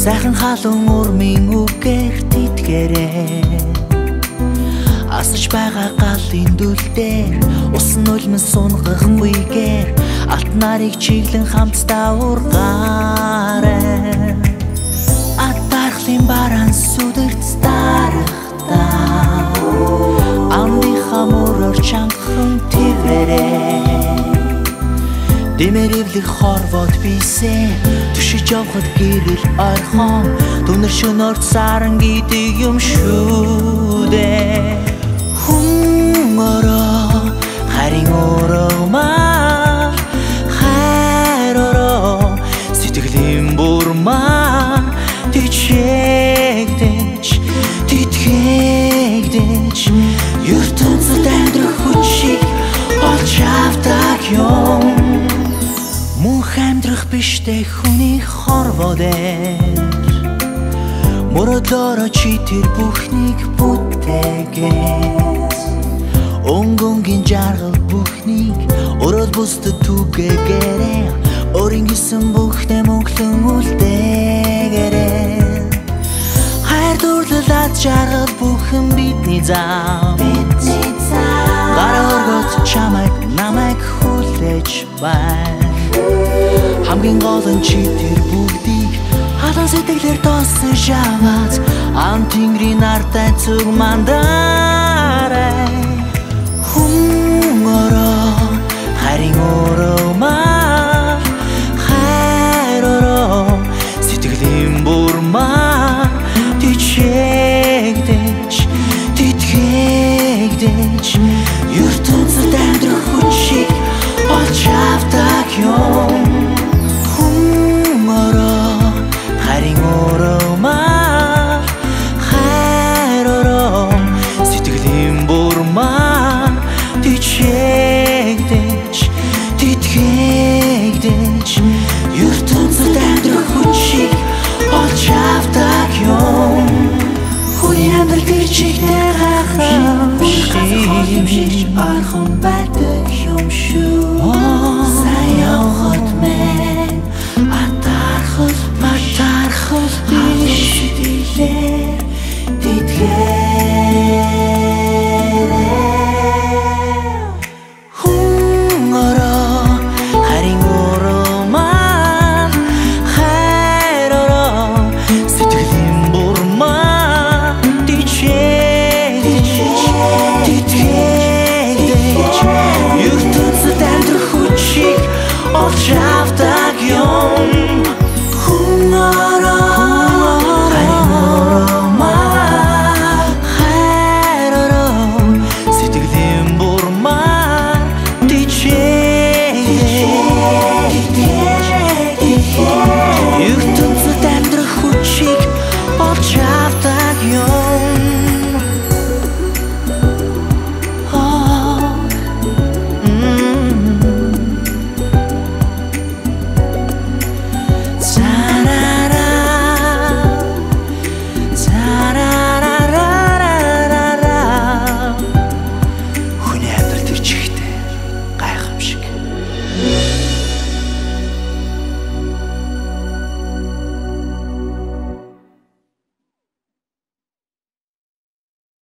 сайхан халуун урмын үгээр тэтгэрээ асаж байгаа галын дүл дээр усан нулимс сунгахгүйгээр алт нарыг чиглэн хамтдаа ургаарай атархлын бараан сүдэрт дарахтаа амны хамурор чанхан твэрээ Дэмэрэвлэг хорвоод бисээ түшиж явхад гэрэл ойрхон дүнэр шөнөөрт саран гэдэг юм шүү дээ Хүн ороо харин өрөөмаа хайр ороо сэтгэлийн бурмаа Тэжээгдэж тэтгээгдэж ертөнцид амьдрах хүчийг олж авдаг юм Мөнх амьдрах биштэй хүний хорвоодэр Мөрөдлөөрөө чи тэр бүхнийг бүтээгээд Өнгөнгийн жаргал бүхнийг өрөөл бүсдэд түгээгээрээ Өөрийн гисэн бүхнээ мөнхлөн үлдээгээрээ Хайр дурлалаад жаргал бүхэн бидний зам Гараа өргөд чамайг намайг хүлээж байна Хамгийн гол нь чи тэр бүгдийг халуун сэтгэлээр тоосон шаваад ам тэнгэрийн нартай зүг мандарай Хүн ороо харин өрөөмаа хайр ороо сэтгэлийн бурмаа Тэжээгдэж тэтгээгдэж ертөнцид амьдрах хүчийг олж авдаг юм Харин өрөөмаа хайр ороо сэтгэлийн бурмаа Тэжээгдэж тэтгээгдэж ертөнцид амьдрах хүчийг олж авдаг юм Хүний амьдрал тэр чигтээ гайхамшиг орхон байдаг юм шүү Сайн явахад мэн атархал Хавшидилэр тэтгэрээ Хүн ороо харин өрөөмаа хайр ороо сэтгэлийн бурмаа Тэжээгдэж ертөнцид амьдрах хүчийг олж авдаг